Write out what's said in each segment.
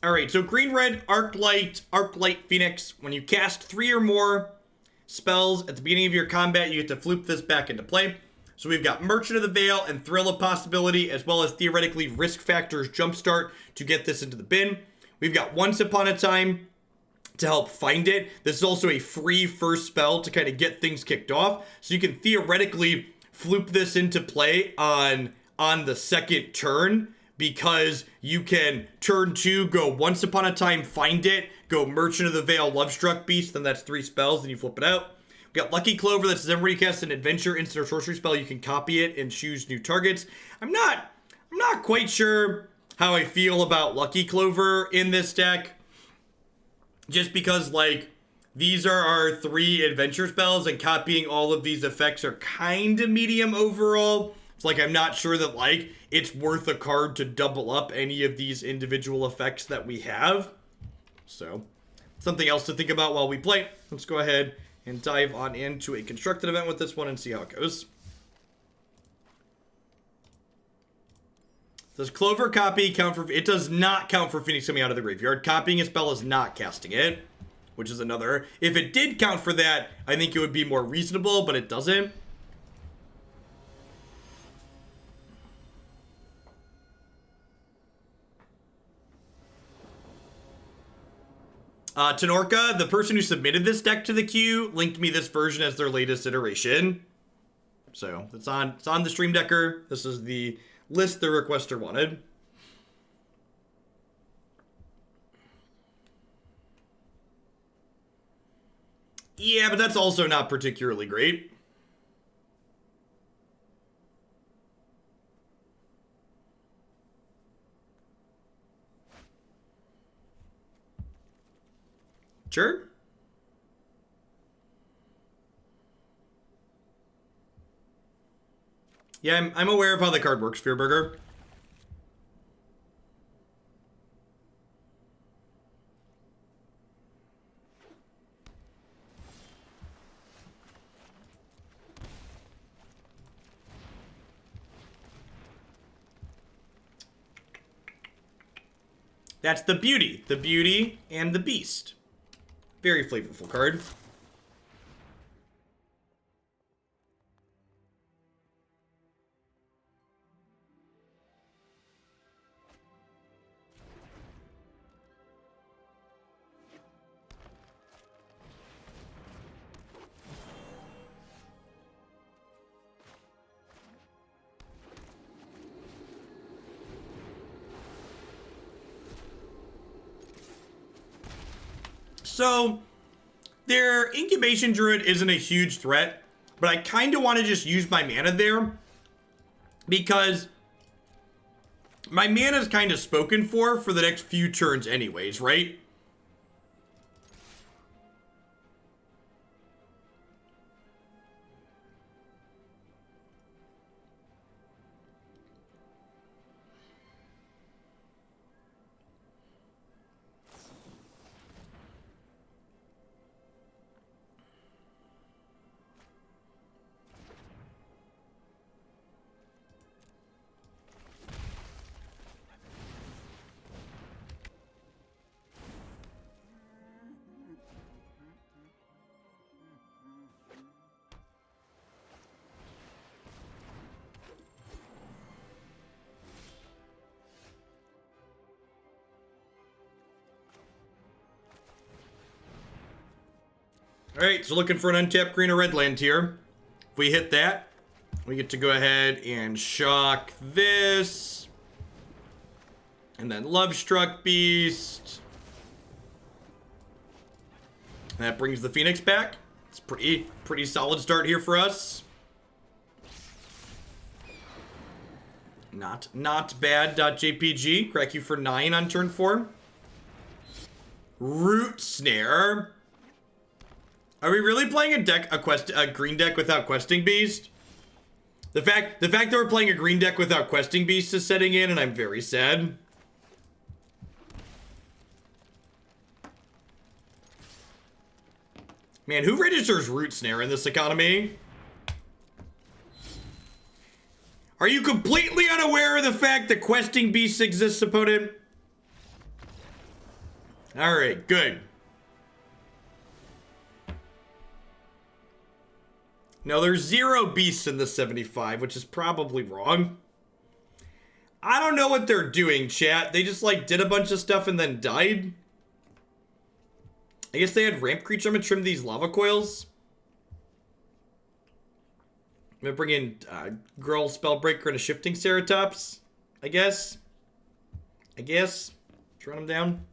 Alright, so green-red, Arclight Phoenix. When you cast 3 or more spells at the beginning of your combat, you get to flip this back into play. So we've got Merchant of the Veil and Thrill of Possibility, as well as theoretically Risk Factor's Jumpstart to get this into the bin. We've got Once Upon a Time to help find it. This is also a free first spell to kind of get things kicked off. So you can theoretically floop this into play on the second turn, because you can turn 2, go Once Upon a Time, find it, go Merchant of the Veil, Lovestruck Beast, then that's 3 spells, then you flip it out. We got Lucky Clover, that says every you cast an adventure, instant, or sorcery spell, you can copy it and choose new targets. I'm not quite sure how I feel about Lucky Clover in this deck. Just because, like, these are our 3 adventure spells, and copying all of these effects are kind of medium overall. It's like, I'm not sure that, like, it's worth a card to double up any of these individual effects that we have. So, something else to think about while we play. Let's go ahead and dive on into a constructed event with this one and see how it goes. Does Clover copy count for... It does not count for Phoenix coming out of the graveyard. Copying a spell is not casting it, which is another. If it did count for that, I think it would be more reasonable, but it doesn't. Tenorka, the person who submitted this deck to the queue, linked me this version as their latest iteration. So, it's on the Stream Decker. This is the list the requester wanted. Yeah, but that's also not particularly great. Sure. Yeah, I'm aware of how the card works, Fearburger. That's the Beauty. The Beauty and the Beast. Very flavorful card. So, their Incubation Druid isn't a huge threat, but I kind of want to just use my mana there, because my mana is kind of spoken for the next few turns anyways, right? Alright, so looking for an untapped green or red land here. If we hit that, we get to go ahead and shock this. And then Lovestruck Beast. And that brings the Phoenix back. It's pretty solid start here for us. Not bad, .jpg. Crack you for 9 on turn 4. Root Snare. Are we really playing a green deck without Questing Beast? The fact that we're playing a green deck without Questing Beast is setting in, and I'm very sad. Man, who registers Root Snare in this economy? Are you completely unaware of the fact that Questing Beast exists, opponent? Alright, good. No, there's 0 beasts in the 75, which is probably wrong. I don't know what they're doing, chat. They just, like, did a bunch of stuff and then died. I guess they had ramp creature. I'm gonna trim these lava coils. I'm gonna bring in Gruul Spellbreaker and a Shifting Ceratops, I guess. Just run them down.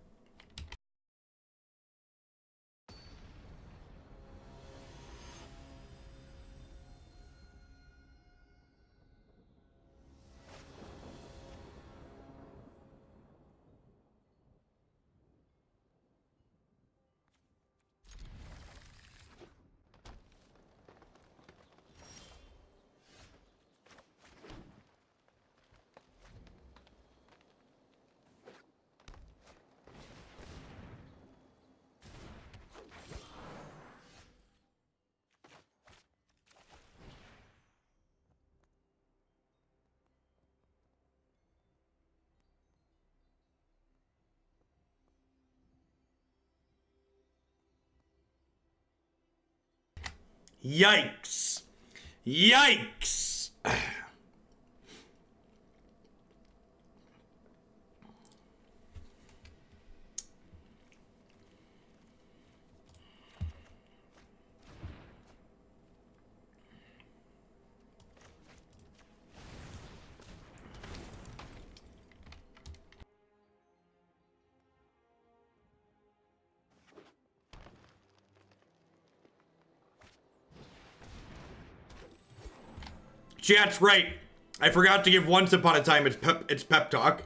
Yikes. Yikes. Chat's right. I forgot to give Once Upon a Time its pep talk.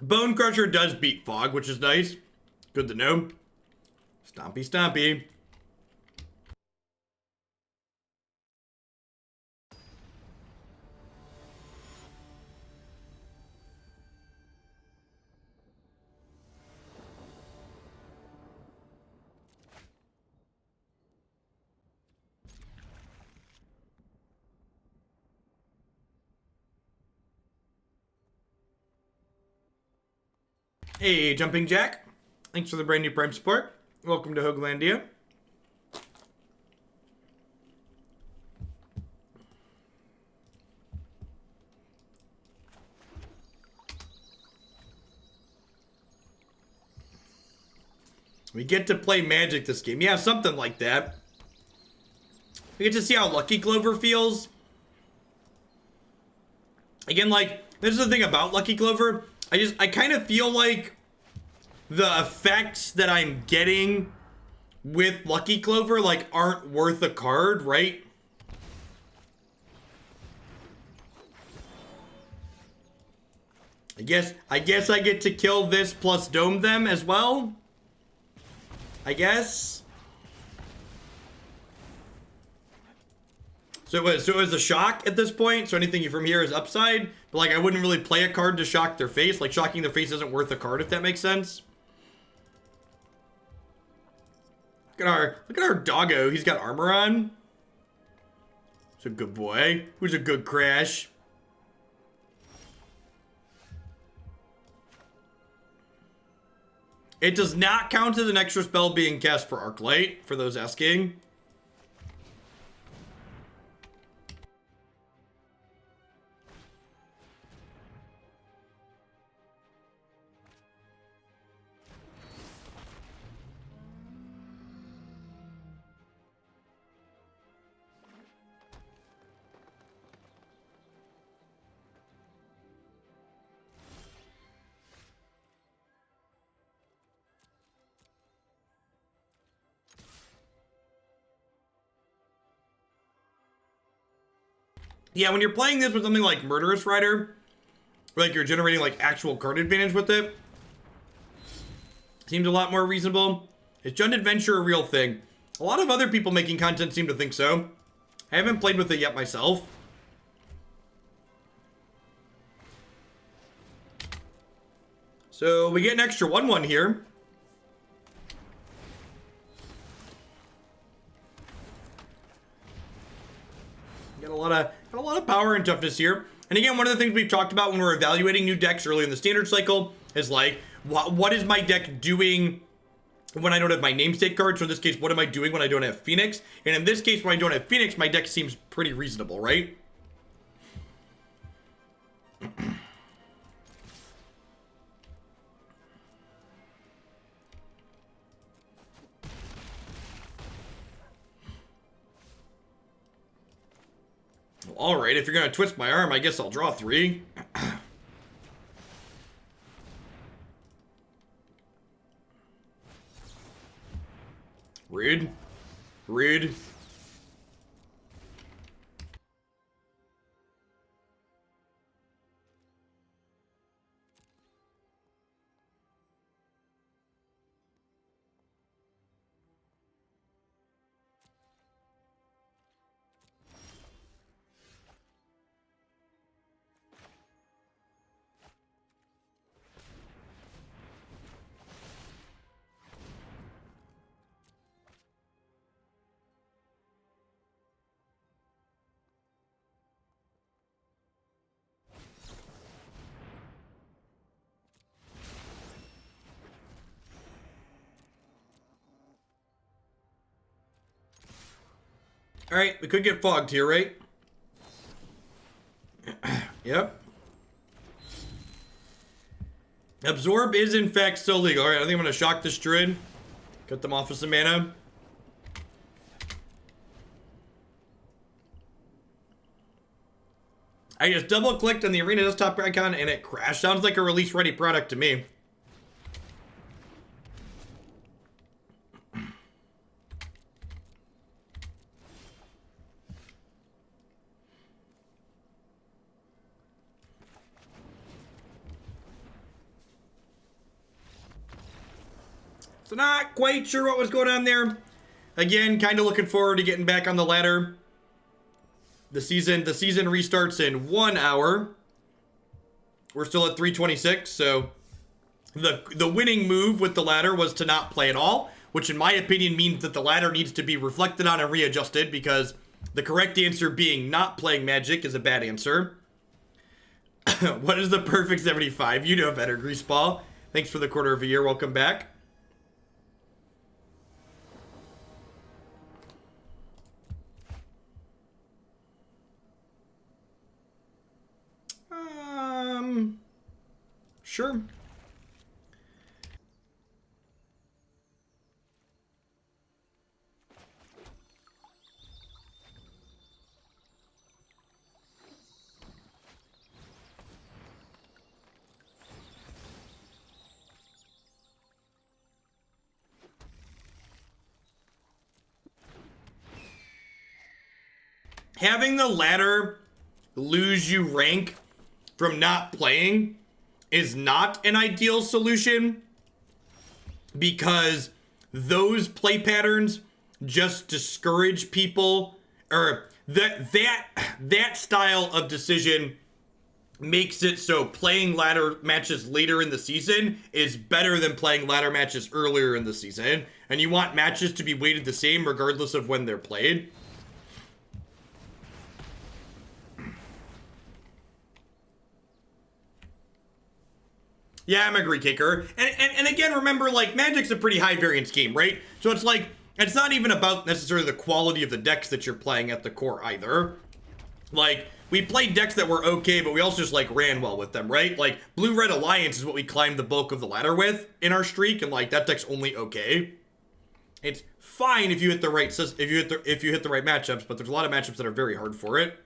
Bonecrusher does beat Fog, which is nice. Good to know. Stompy, stompy. Hey, Jumping Jack. Thanks for the brand new Prime support. Welcome to Hoaglandia. We get to play Magic this game. Yeah, something like that. We get to see how Lucky Clover feels. Again, like, this is the thing about Lucky Clover. I kind of feel like the effects that I'm getting with Lucky Clover, like, aren't worth a card, right? I guess I get to kill this plus dome them as well. I guess. So it was a shock at this point, so anything from here is upside. But, like, I wouldn't really play a card to shock their face. Like, shocking their face isn't worth a card, if that makes sense. Look at our doggo. He's got armor on. He's a good boy. Who's a good crash. It does not count as an extra spell being cast for Arclight, for those asking. Yeah, when you're playing this with something like Murderous Rider, where, like, you're generating, like, actual card advantage with it, seems a lot more reasonable. Is Jund Adventure a real thing? A lot of other people making content seem to think so. I haven't played with it yet myself. So we get an extra 1/1 here. Got a lot of power and toughness here. And again, one of the things we've talked about when we're evaluating new decks early in the standard cycle is like, what is my deck doing when I don't have my namesake card? So in this case, what am I doing when I don't have Phoenix? And in this case, when I don't have Phoenix, my deck seems pretty reasonable, right? All right, if you're gonna twist my arm, I guess I'll draw 3. Rude. Rude. All right, we could get fogged here, right? Yep. Absorb is in fact still legal. All right, I think I'm gonna shock this druid. Cut them off with some mana. I just double clicked on the arena desktop icon and it crashed. Sounds like a release ready product to me. So not quite sure what was going on there. Again, kind of looking forward to getting back on the ladder. The season restarts in 1 hour. We're still at 326, so the winning move with the ladder was to not play at all, which in my opinion means that the ladder needs to be reflected on and readjusted, because the correct answer being not playing Magic is a bad answer. What is the perfect 75? You know better, Greaseball. Thanks for the quarter of a year. Welcome back. Sure. Having the ladder lose you rank from not playing is not an ideal solution, because those play patterns just discourage people, or that style of decision makes it so playing ladder matches later in the season is better than playing ladder matches earlier in the season, and you want matches to be weighted the same regardless of when they're played. Yeah, I'm a Greek kicker. And again, remember, like, Magic's a pretty high variance game, right? So it's like, it's not even about necessarily the quality of the decks that you're playing at the core either. Like, we played decks that were okay, but we also just, like, ran well with them, right? Like, Blue-Red Alliance is what we climbed the bulk of the ladder with in our streak, and, like, that deck's only okay. It's fine if you hit the right if you hit the right matchups, but there's a lot of matchups that are very hard for it.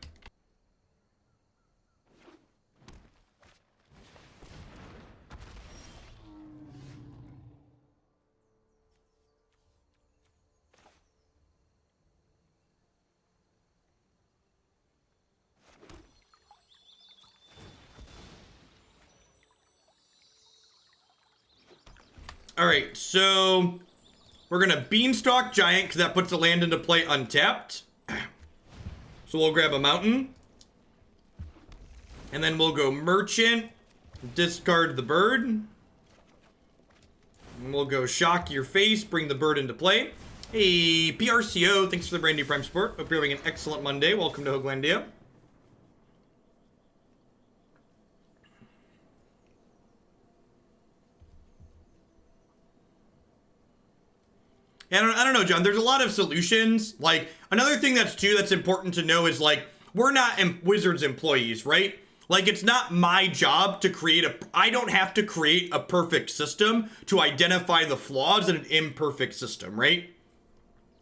Alright, so we're gonna Beanstalk Giant, because that puts the land into play untapped. So we'll grab a mountain. And then we'll go Merchant, discard the bird. And we'll go shock your face, bring the bird into play. Hey, PRCO, thanks for the brand new Prime Support. Hope you're having an excellent Monday. Welcome to Hoaglandia. And I don't know, John, there's a lot of solutions. Like, another thing that's important to know is, like, we're not Wizards employees, right? Like, it's not my job to I don't have to create a perfect system to identify the flaws in an imperfect system, right?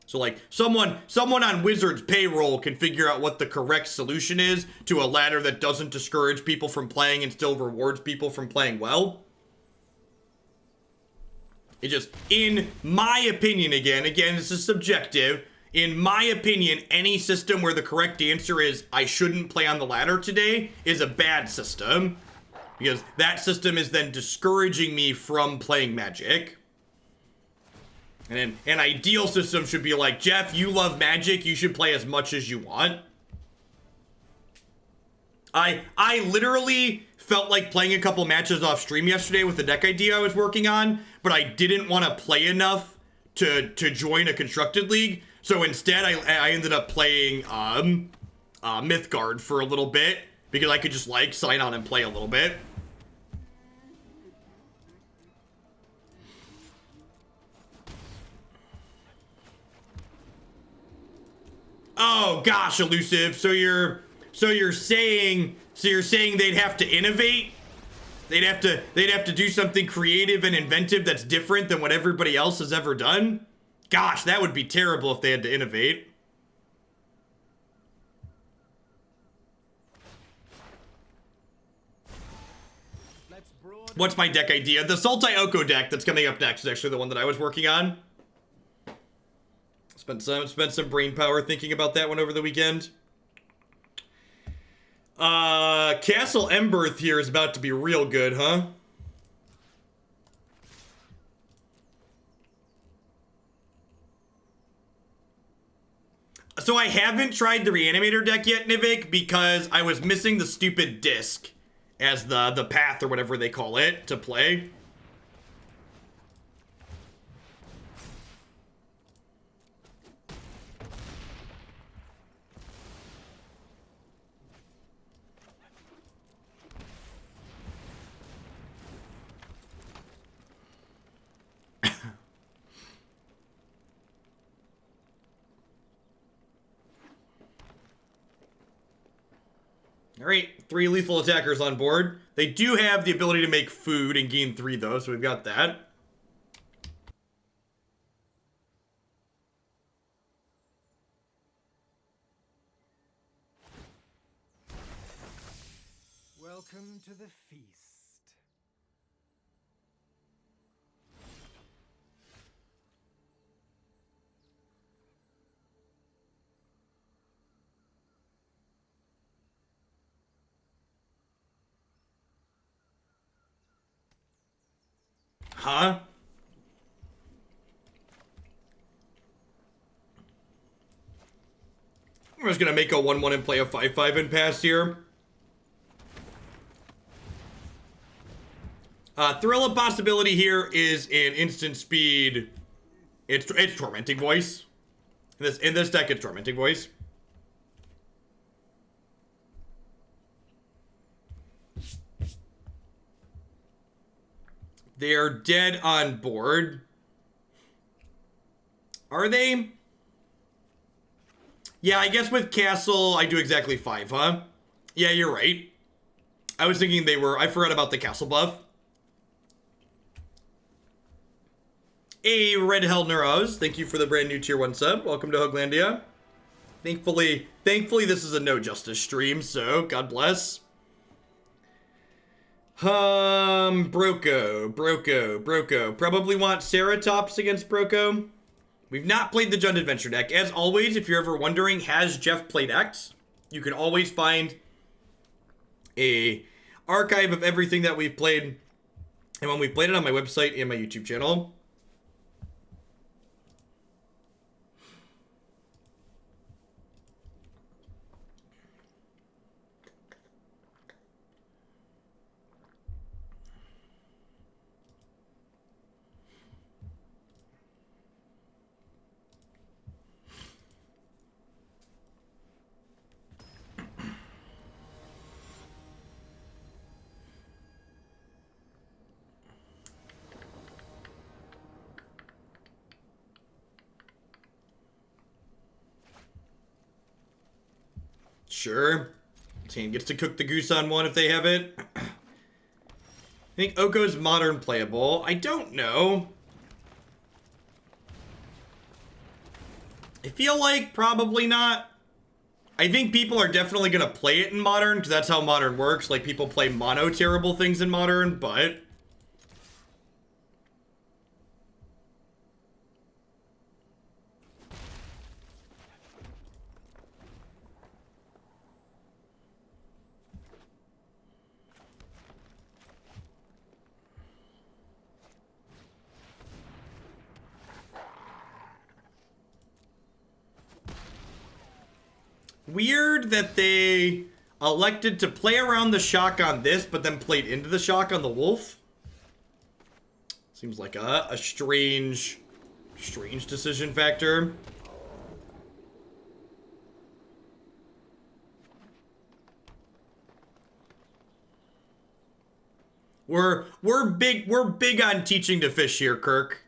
So, like, someone on Wizards payroll can figure out what the correct solution is to a ladder that doesn't discourage people from playing and still rewards people from playing well. It just, in my opinion, again, this is subjective. In my opinion, any system where the correct answer is, I shouldn't play on the ladder today, is a bad system. Because that system is then discouraging me from playing Magic. And then an ideal system should be like, Jeff, you love Magic, you should play as much as you want. I literally felt like playing a couple matches off stream yesterday with the deck idea I was working on, but I didn't want to play enough to join a constructed league. So instead, I ended up playing Mythgard for a little bit because I could just like sign on and play a little bit. Oh gosh, Elusive. So you're saying they'd have to innovate? They'd have to do something creative and inventive that's different than what everybody else has ever done? Gosh, that would be terrible if they had to innovate. What's my deck idea? The Sultai Oko deck that's coming up next is actually the one that I was working on. Spent some brain power thinking about that one over the weekend. Castle Embereth here is about to be real good, huh? So I haven't tried the Reanimator deck yet, Nivik, because I was missing the stupid disc as the path or whatever they call it to play. Alright, 3 lethal attackers on board. They do have the ability to make food and gain 3 though, so we've got that. Welcome to the feast. Huh? I'm just gonna make a 1-1 and play a 5-5 and pass here. Thrill of Possibility here is an instant speed. It's Tormenting Voice. In this deck, it's Tormenting Voice. They're dead on board. Are they? Yeah, I guess with Castle, I do exactly 5, huh? Yeah, you're right. I was thinking they were... I forgot about the Castle buff. Hey, Red Hell Neuros. Thank you for the brand new tier 1 sub. Welcome to Hoaglandia. Thankfully this is a no justice stream, so God bless. Broko. Probably want Ceratops against Broko. We've not played the Jund Adventure deck. As always, if you're ever wondering, has Jeff played X? You can always find a archive of everything that we've played. And when we played it on my website and my YouTube channel. sure. Team gets to cook the goose on one if they have it. I think Oko's modern playable. I don't know. I feel like probably not. I think people are definitely going to play it in modern because that's how modern works. Like, people play mono terrible things in modern, but... Weird that they elected to play around the shock on this, but then played into the shock on the wolf. Seems like a strange decision factor. We're big on teaching to fish here, Kirk.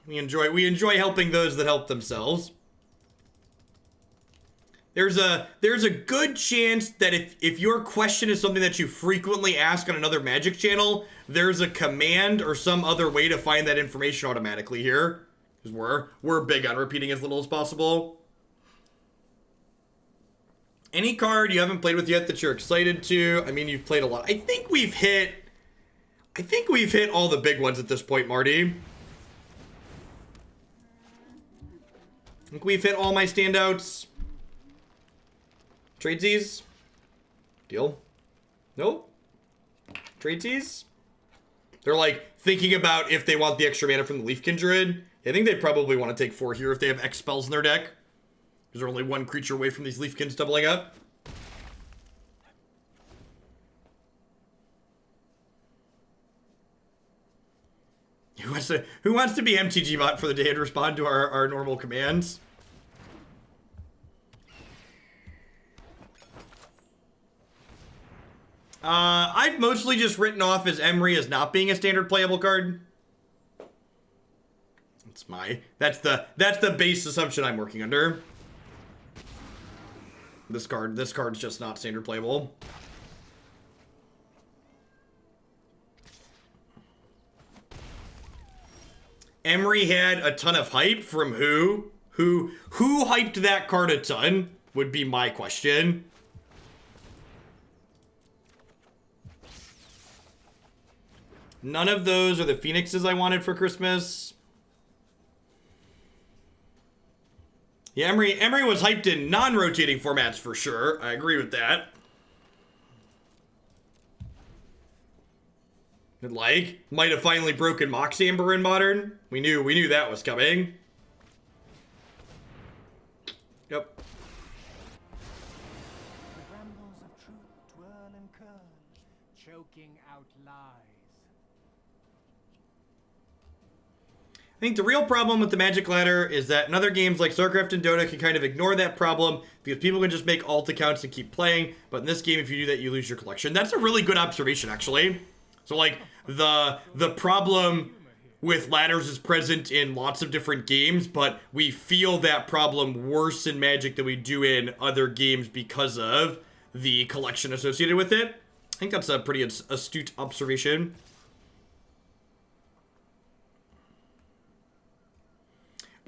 We enjoy helping those that help themselves. There's a good chance that if your question is something that you frequently ask on another Magic channel, there's a command or some other way to find that information automatically here. Because we're big on repeating as little as possible. Any card you haven't played with yet that you're excited to? I mean, you've played a lot. I think we've hit all the big ones at this point, Marty. I think we've hit all my standouts. Tradesies? Deal? Nope. Tradesies? They're like thinking about if they want the extra mana from the Leaf Kindred. I think they probably want to take 4 here if they have X spells in their deck. Because they're only 1 creature away from these Leafkins doubling up. Who wants to be MTG bot for the day and respond to our normal commands? I've mostly just written off as Emery as not being a standard playable card. That's the base assumption I'm working under. This card's just not standard playable. Emery had a ton of hype from who? Who hyped that card a ton would be my question. None of those are the Phoenixes I wanted for Christmas. Yeah, Emery was hyped in non-rotating formats for sure. I agree with that. And like, might have finally broken Mox Amber in Modern. We knew that was coming. Yep. The brambles of truth twirl and curl, choking out lies. I think the real problem with the Magic ladder is that in other games like StarCraft and Dota can kind of ignore that problem because people can just make alt accounts and keep playing. But in this game, if you do that, you lose your collection. That's a really good observation, actually. So like the problem with ladders is present in lots of different games, but we feel that problem worse in Magic than we do in other games because of the collection associated with it. I think that's a pretty astute observation.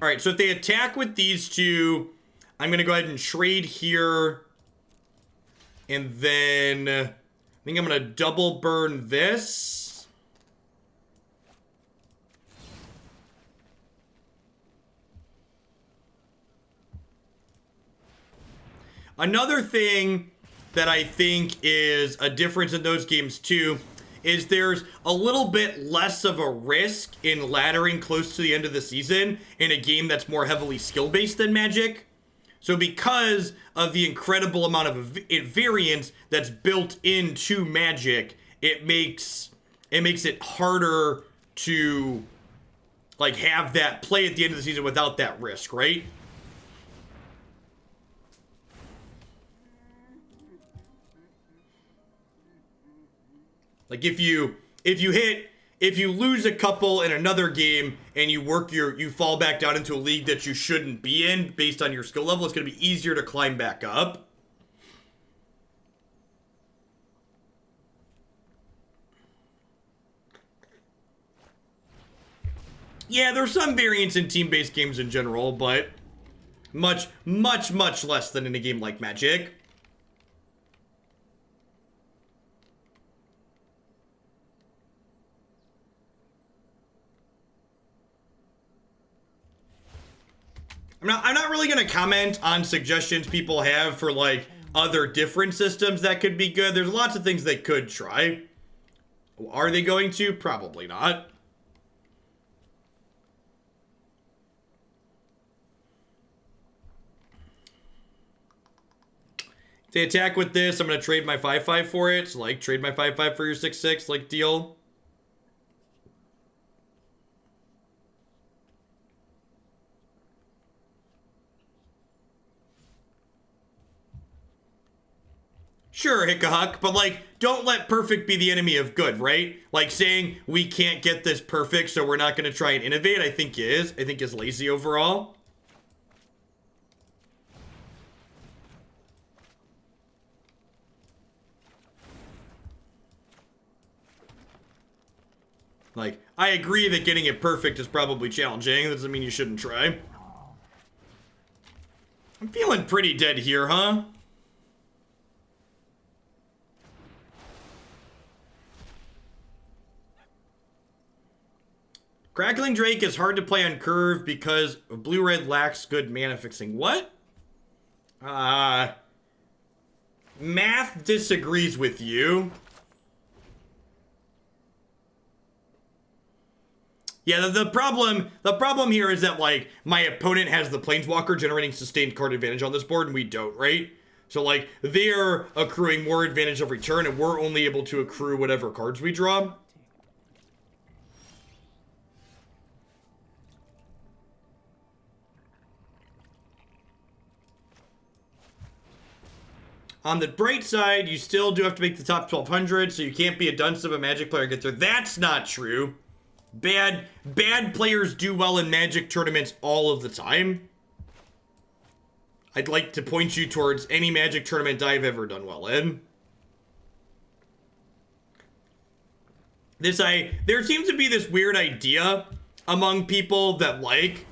All right, so if they attack with these two, I'm going to go ahead and trade here. And then I think I'm going to double burn this. Another thing that I think is a difference in those games too is there's a little bit less of a risk in laddering close to the end of the season in a game that's more heavily skill-based than Magic. So because of the incredible amount of variance that's built into Magic, it makes it harder to like have that play at the end of the season without that risk, right? Like if you hit if you lose a couple in another game and you fall back down into a league that you shouldn't be in based on your skill level, it's going to be easier to climb back up. Yeah, there's some variance in team-based games in general, but much, much, much less than in a game like Magic. I'm not really going to comment on suggestions people have for, like, other different systems that could be good. There's lots of things they could try. Are they going to? Probably not. If they attack with this, I'm going to trade my 5/5 for it. So, like, trade my 5/5 for your 6/6, like, deal. Sure, Hickahuck, but, like, don't let perfect be the enemy of good, right? Like, saying we can't get this perfect, so we're not going to try and innovate, I think is lazy overall. Like, I agree that getting it perfect is probably challenging. That doesn't mean you shouldn't try. I'm feeling pretty dead here, huh? Crackling Drake is hard to play on curve because blue-red lacks good mana fixing. What? Math disagrees with you. Yeah, the problem here is that, like, my opponent has the Planeswalker generating sustained card advantage on this board, and we don't, right? So, like, they're accruing more advantage every turn, and we're only able to accrue whatever cards we draw. On the bright side, you still do have to make the top 1,200, so you can't be a dunce of a Magic player and get there. That's not true. Bad players do well in Magic tournaments all of the time. I'd like to point you towards any Magic tournament I've ever done well in. There seems to be this weird idea among people that, like,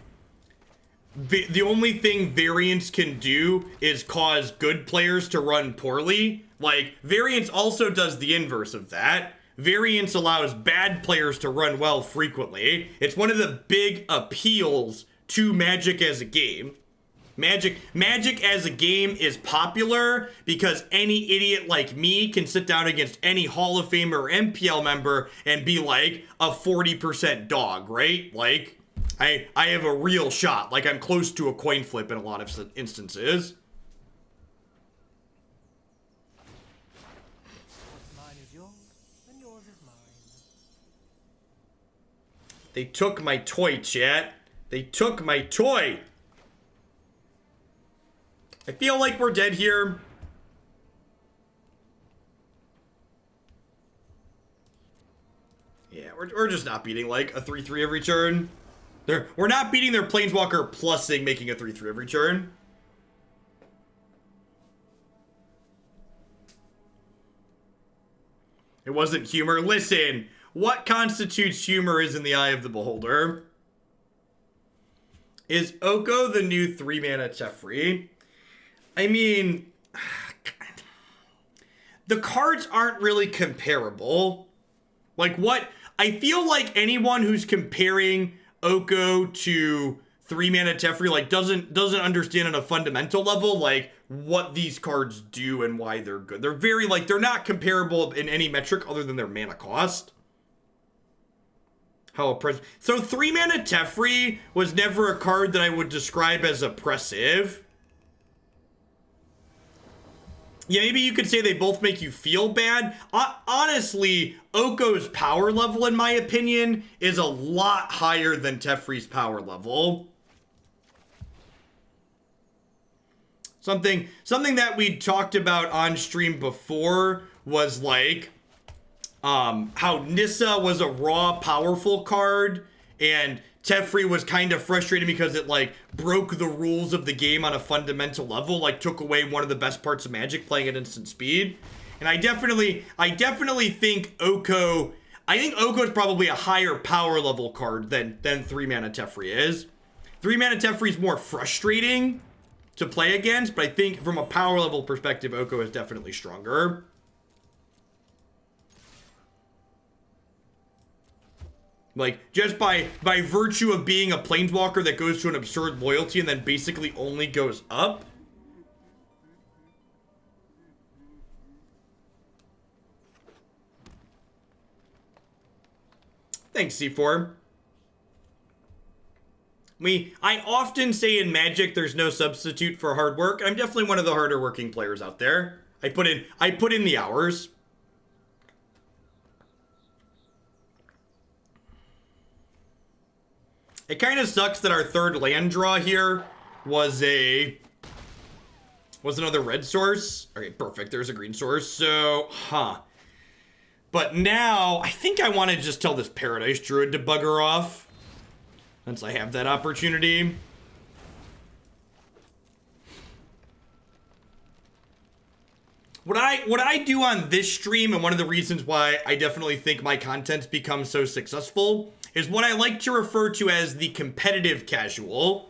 the only thing variance can do is cause good players to run poorly. Like, variance also does the inverse of that. Variance allows bad players to run well frequently. It's one of the big appeals to Magic as a game. Magic as a game is popular because any idiot like me can sit down against any Hall of Famer or MPL member and be like a 40% dog, right? Like, I have a real shot. Like, I'm close to a coin flip in a lot of instances. Mine is yours, and yours is mine. They took my toy, chat. They took my toy. I feel like we're dead here. Yeah, we're just not beating, like, a 3/3 every turn. We're not beating their Planeswalker plusing making a 3/3 every turn. It wasn't humor. Listen, what constitutes humor is in the eye of the beholder. Is Oko the new 3-mana Teferi? I mean, the cards aren't really comparable. Like, what? I feel like anyone who's comparing Oko to 3-mana Teferi, like, doesn't understand on a fundamental level, like, what these cards do and why they're good. They're very, like, they're not comparable in any metric other than their mana cost. So 3-mana Teferi was never a card that I would describe as oppressive. Yeah, maybe you could say they both make you feel bad. Honestly, Oko's power level, in my opinion, is a lot higher than Teferi's power level. Something that we talked about on stream before was, like, how Nissa was a raw, powerful card, and Teferi was kind of frustrating because it, like, broke the rules of the game on a fundamental level, like, took away one of the best parts of Magic, playing at instant speed. And I definitely think Oko... I think Oko is probably a higher power level card than 3-mana Teferi is. 3-mana Teferi is more frustrating to play against, but I think from a power level perspective, Oko is definitely stronger. Like, just by virtue of being a planeswalker that goes to an absurd loyalty and then basically only goes up. Thanks, C4. I often say in Magic there's no substitute for hard work. I'm definitely one of the harder working players out there. I put in the hours. It kind of sucks that our third land draw here was another red source. Okay, perfect. There's a green source. So, But now, I think I want to just tell this Paradise Druid to bugger off. Since I have that opportunity. What I do on this stream, and one of the reasons why I definitely think my content's become so successful, is what I like to refer to as the competitive casual.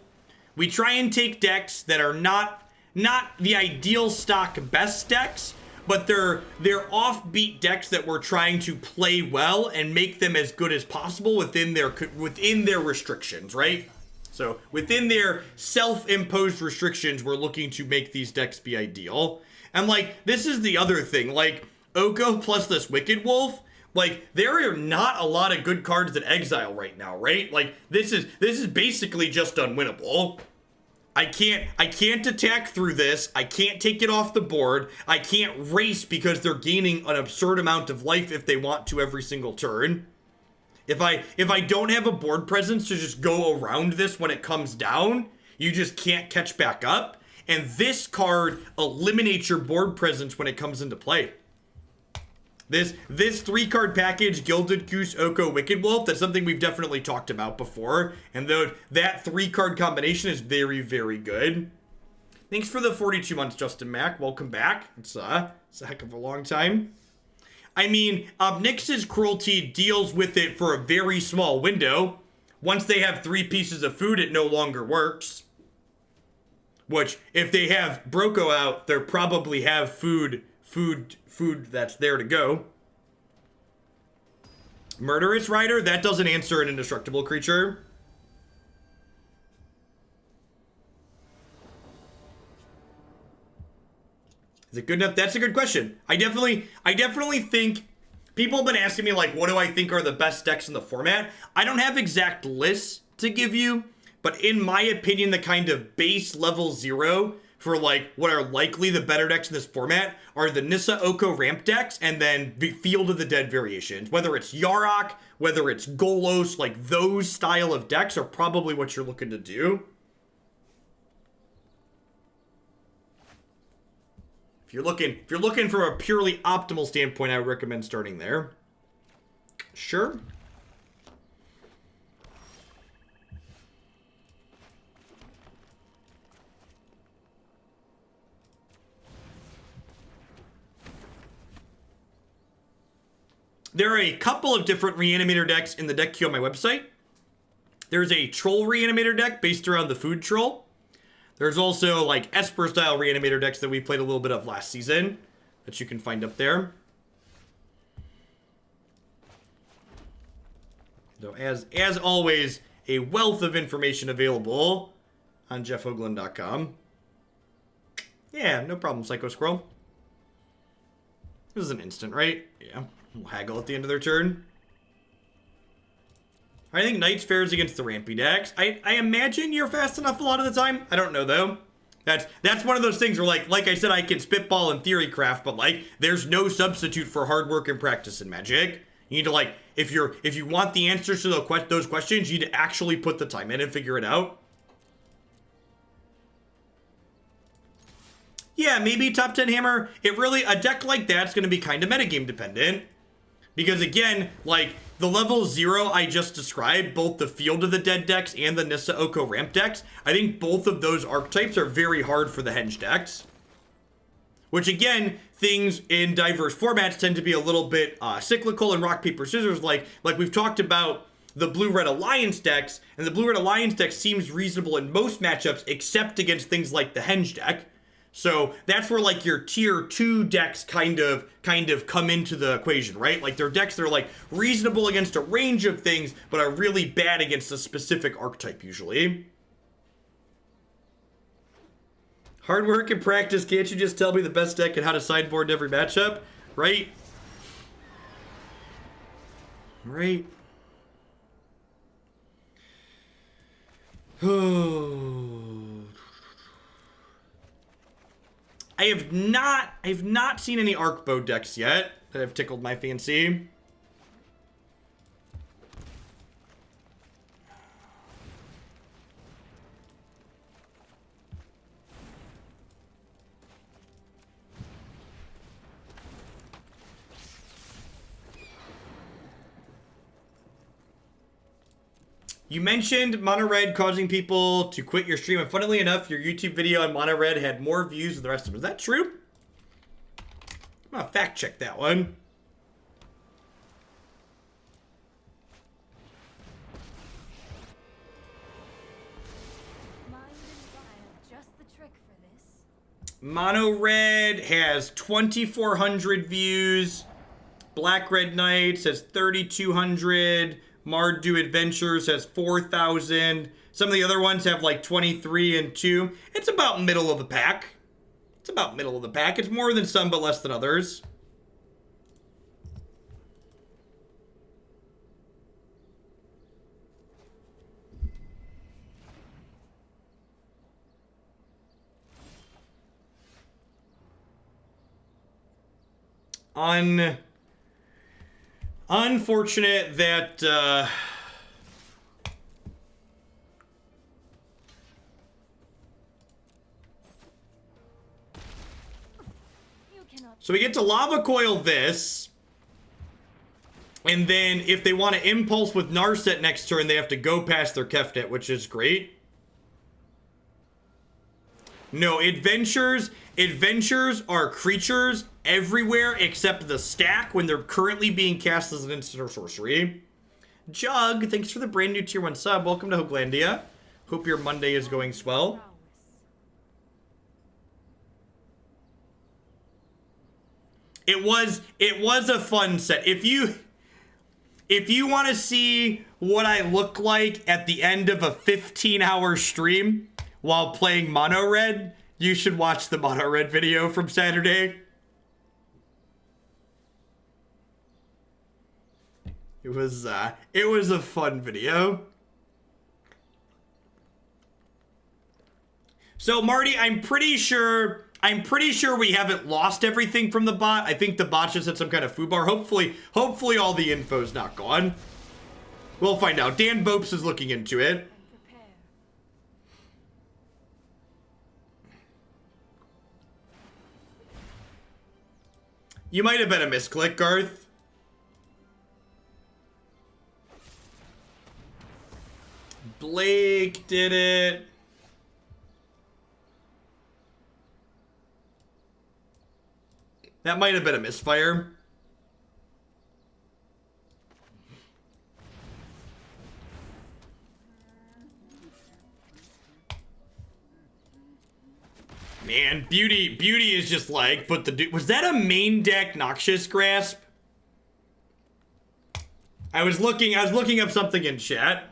We try and take decks that are not the ideal stock best decks, but they're offbeat decks that we're trying to play well and make them as good as possible within their restrictions, right? So within their self-imposed restrictions, we're looking to make these decks be ideal. And like, this is the other thing, like Oko plus this Wicked Wolf, like there are not a lot of good cards at Exile right now, right? Like this is basically just unwinnable. I can't attack through this. I can't take it off the board. I can't race because they're gaining an absurd amount of life if they want to every single turn. If I don't have a board presence to just go around this when it comes down, you just can't catch back up. And this card eliminates your board presence when it comes into play. This 3-card package, Gilded Goose, Oko, Wicked Wolf, that's something we've definitely talked about before. And though that 3-card combination is very, very good. Thanks for the 42 months, Justin Mack. Welcome back. It's a heck of a long time. I mean, Obnix's Cruelty deals with it for a very small window. Once they have 3 pieces of food, it no longer works. Which, if they have Broko out, they probably have food that's there to go. Murderous Rider, that doesn't answer an indestructible creature. Is it good enough? That's a good question. I definitely think people have been asking me, like, what do I think are the best decks in the format? I don't have exact lists to give you, but in my opinion, the kind of base level 0 for like what are likely the better decks in this format are the Nissa Oko ramp decks and then Field of the Dead variations. Whether it's Yarok, whether it's Golos, like those style of decks are probably what you're looking to do. If you're looking from a purely optimal standpoint, I would recommend starting there. Sure. There are a couple of different Reanimator decks in the deck queue on my website. There's a Troll Reanimator deck based around the Food Troll. There's also like Esper style Reanimator decks that we played a little bit of last season that you can find up there. So as always, a wealth of information available on jeffhoagland.com. Yeah, no problem, Psycho Squirrel. This is an instant, right? Yeah. We'll haggle at the end of their turn. I think Knights fares against the Rampy decks. I imagine you're fast enough a lot of the time. I don't know, though. That's one of those things where, like I said, I can spitball and theory craft, but, like, there's no substitute for hard work and practice in Magic. You need to, like, if you want the answers to those questions, you need to actually put the time in and figure it out. Yeah, maybe top 10 hammer. A deck like that's going to be kind of metagame dependent. Because again, like, the level 0 I just described, both the Field of the Dead decks and the Nissa Oko ramp decks, I think both of those archetypes are very hard for the Henge decks. Which again, things in diverse formats tend to be a little bit cyclical and rock, paper, scissors, like we've talked about the Blue-Red Alliance decks, and the Blue-Red Alliance deck seems reasonable in most matchups, except against things like the Henge deck. So that's where like your tier 2 decks kind of come into the equation, right? Like they're decks that are like reasonable against a range of things, but are really bad against a specific archetype usually. Hard work and practice, can't you just tell me the best deck and how to sideboard in every matchup? Right? Right. I have not seen any Arcbow decks yet that have tickled my fancy. You mentioned Mono Red causing people to quit your stream, and funnily enough, your YouTube video on Mono Red had more views than the rest of them. Is that true? I'm gonna fact check that one. Mono Red has 2,400 views. Black Red Knights has 3,200. Mardu Adventures has 4,000. Some of the other ones have like 23 and 2. It's about middle of the pack. It's about middle of the pack. It's more than some, but less than others. Unfortunate that so we get to Lava Coil this, and then if they want to Impulse with Narset next turn, they have to go past their Kefnet, which is great. No, Adventures are creatures everywhere except the stack when they're currently being cast as an instant or sorcery. Jug, thanks for the brand new tier 1 sub. Welcome to Hoaglandia. Hope your Monday is going swell. It was a fun set. If you want to see what I look like at the end of a 15-hour stream while playing Mono Red, you should watch the Mono Red video from Saturday. It was a fun video. So Marty, I'm pretty sure we haven't lost everything from the bot. I think the bot just had some kind of foobar. Hopefully all the info's not gone. We'll find out. Dan Bopes is looking into it. You might have been a misclick, Garth. Blake did it. That might have been a misfire. Man, Beauty is just like, but the dude, was that a main deck Noxious Grasp? I was looking up something in chat.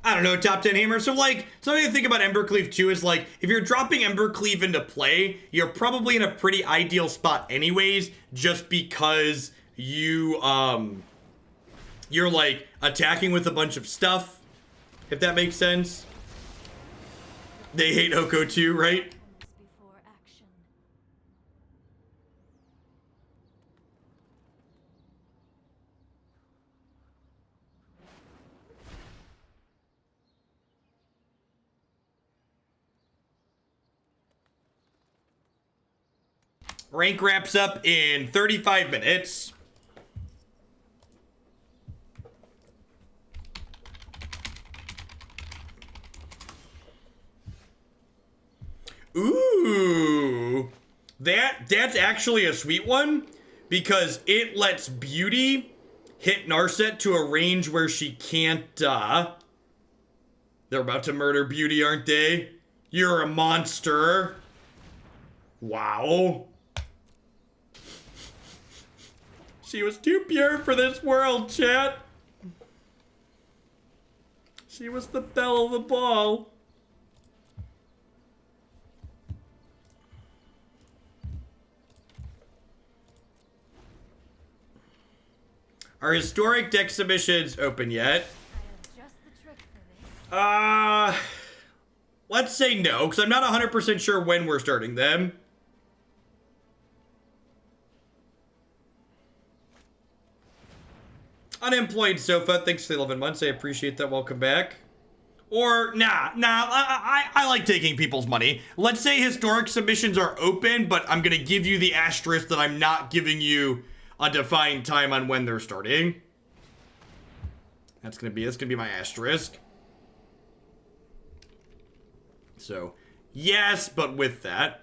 I don't know, top 10 hammer. So like, something to think about Embercleave too is like, if you're dropping Embercleave into play, you're probably in a pretty ideal spot anyways, just because you're like attacking with a bunch of stuff, if that makes sense. They hate Oko too, right? Rank wraps up in 35 minutes. Ooh. That's actually a sweet one because it lets Beauty hit Narset to a range where she can't, They're about to murder Beauty, aren't they? You're a monster. Wow. She was too pure for this world, chat. She was the belle of the ball. Are historic deck submissions open yet? Let's say no, because I'm not 100% sure when we're starting them. Unemployed Sofa, thanks for the 11 months. I appreciate that. Welcome back. Or, I like taking people's money. Let's say historic submissions are open, but I'm going to give you the asterisk that I'm not giving you a defined time on when they're starting. That's gonna be my asterisk. So, yes, but with that.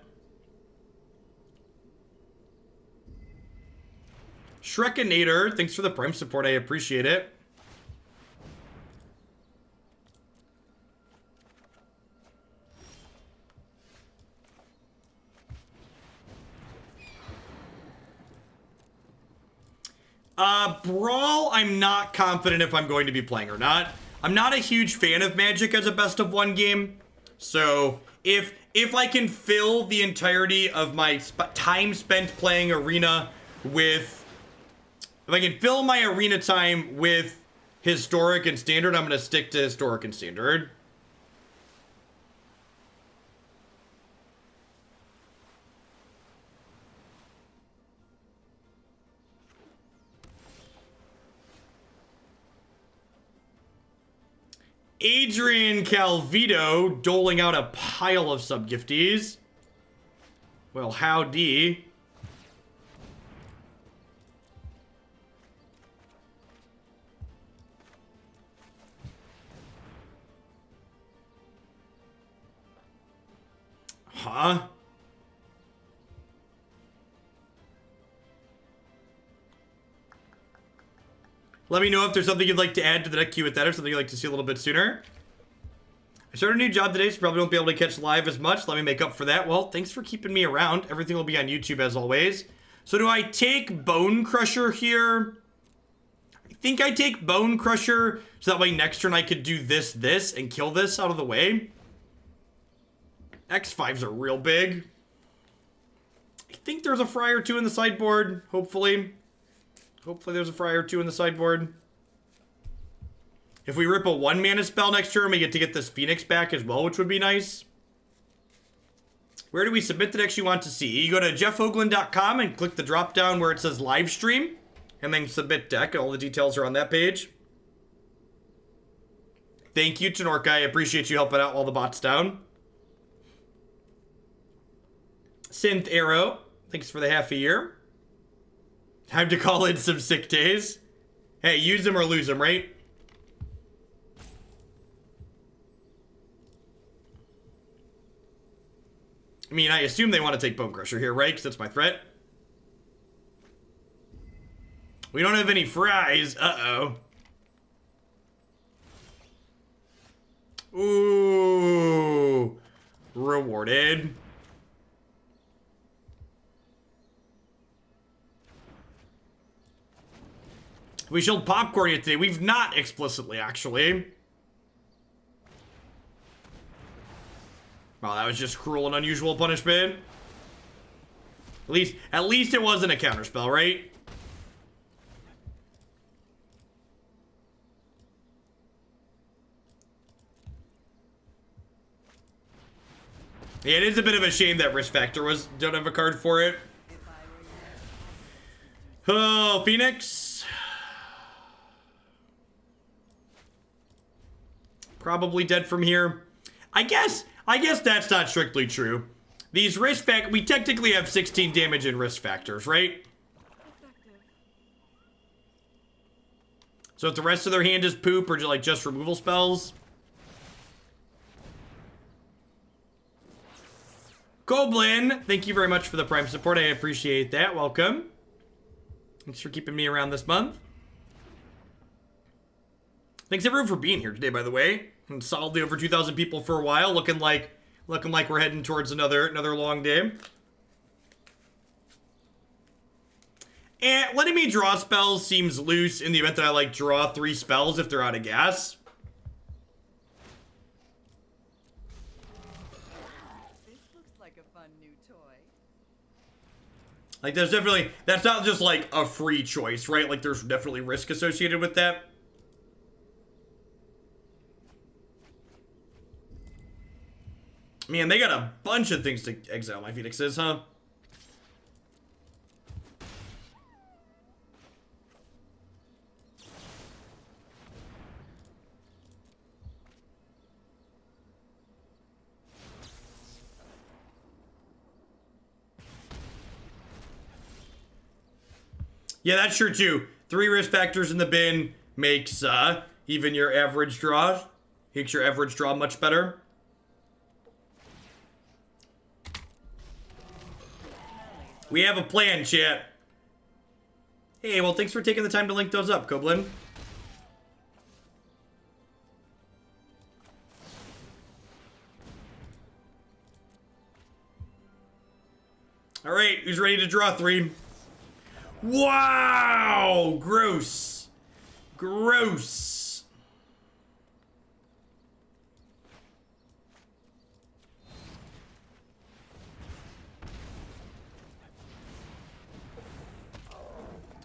Shrekinator, thanks for the Prime support, I appreciate it. Brawl, I'm not confident if I'm going to be playing or not. I'm not a huge fan of Magic as a best of one game. So, if I can fill the entirety of my time spent playing Arena with... If I can fill my Arena time with Historic and Standard, I'm going to stick to Historic and Standard. Adrian Calvito doling out a pile of sub-gifties. Well, howdy. Huh? Let me know if there's something you'd like to add to the deck queue with that or something you'd like to see a little bit sooner. I started a new job today, so probably won't be able to catch live as much. Let me make up for that. Well, thanks for keeping me around. Everything will be on YouTube as always. So do I take Bonecrusher here? I think I take Bonecrusher so that way next turn I could do this, and kill this out of the way. X5s are real big. I think there's a Fry or two in the sideboard, hopefully. Hopefully there's a Fry or two in the sideboard. If we rip a 1-mana spell next turn, we get to get this Phoenix back as well, which would be nice. Where do we submit the decks you want to see? You go to jeffhoagland.com and click the drop down where it says live stream, and then submit deck. All the details are on that page. Thank you, Tenorka. I appreciate you helping out while the bot's down. Synth Arrow, thanks for the half a year. Time to call in some sick days. Hey, use them or lose them, right? I mean, I assume they want to take Bonecrusher here, right? Because that's my threat. We don't have any fries. Uh-oh. Ooh. Rewarded. We showed popcorn yet today. We've not explicitly, actually. Wow, that was just cruel and unusual punishment. At least it wasn't a counterspell, right? Yeah, it is a bit of a shame that Risk Factor don't have a card for it. Oh, Phoenix. Probably dead from here. I guess that's not strictly true. These risk factors, we technically have 16 damage in risk factors, right? So if the rest of their hand is poop or like just removal spells. Goblin, thank you very much for the Prime support. I appreciate that. Welcome. Thanks for keeping me around this month. Thanks everyone for being here today, by the way. And solidly over 2,000 people for a while, looking like we're heading towards another long day. And letting me draw spells seems loose in the event that I like draw 3 spells if they're out of gas. This looks like a fun new toy. Like that's not just like a free choice, right? Like there's definitely risk associated with that. Man, they got a bunch of things to exile my Phoenixes, huh? Yeah, that's true too. 3 risk factors in the bin makes even your average draw. Makes your average draw much better. We have a plan, chat. Hey, well, thanks for taking the time to link those up, Koblin. All right, who's ready to draw 3? Wow! Gross. Gross.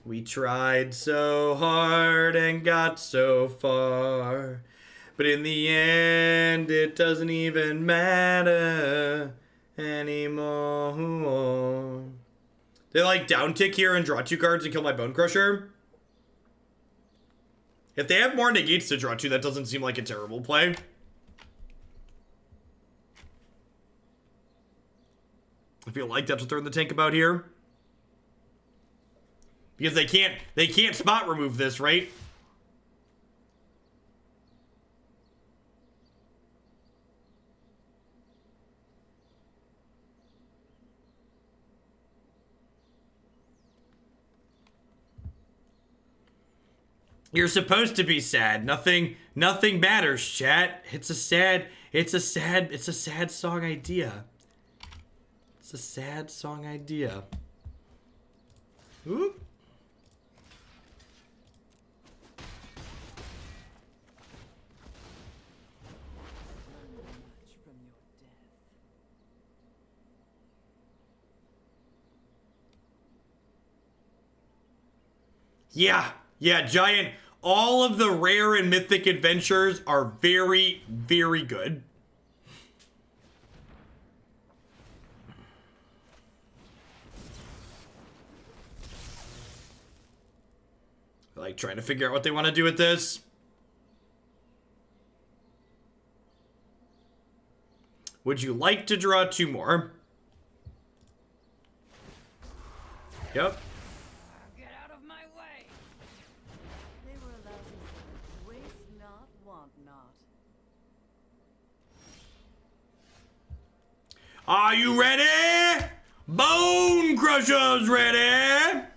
We tried so hard and got so far, but in the end, it doesn't even matter anymore. They like down tick here and draw 2 cards and kill my Bonecrusher. If they have more negates to draw 2, that doesn't seem like a terrible play. I feel like that's what they're in the tank about here. Because they can't spot remove this, right? You're supposed to be sad. Nothing matters, chat. It's a sad song idea. It's a sad song idea. Oop. Yeah, Giant. All of the rare and mythic adventures are very, very good. I like trying to figure out what they want to do with this. Would you like to draw 2 more? Yep. Are you ready? Bonecrusher's ready.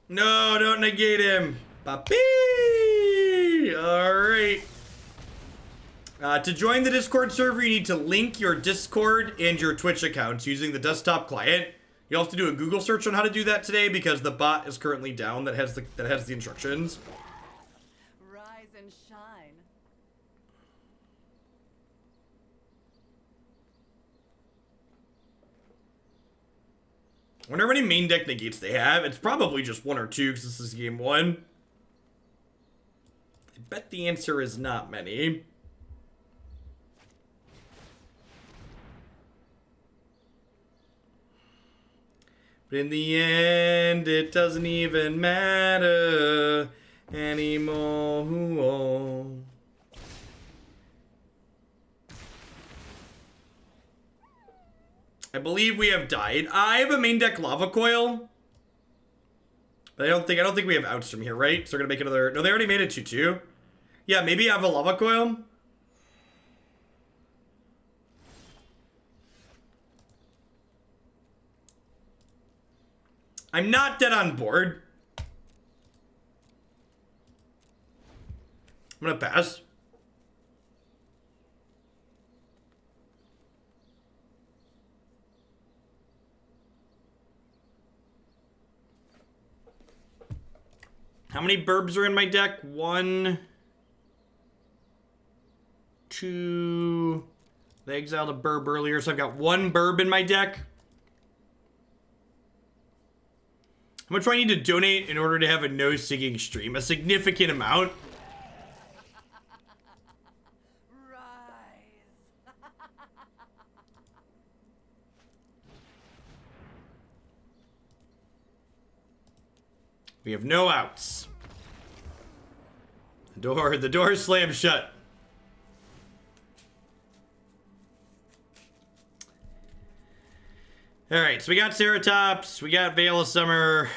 No, don't negate him. Papi. All right. To join the Discord server, you need to link your Discord and your Twitch accounts using the desktop client. You'll have to do a Google search on how to do that today because the bot is currently down that has the instructions. Rise and shine. I wonder how many main deck negates they have. It's probably just 1 or 2 because this is game 1. I bet the answer is not many. But in the end, it doesn't even matter anymore. I believe we have died. I have a main deck Lava Coil. But I don't think we have outs from here, right? So we're gonna make another. No, they already made it 2/2. Yeah, maybe I have a Lava Coil. I'm not dead on board. I'm gonna pass. How many burbs are in my deck? 1, 2. They exiled a burb earlier, so I've got 1 burb in my deck. How much do I need to donate in order to have a no-singing stream? A significant amount. Rise. We have no outs. The door slams shut. All right, so we got Ceratops, we got Veil of Summer.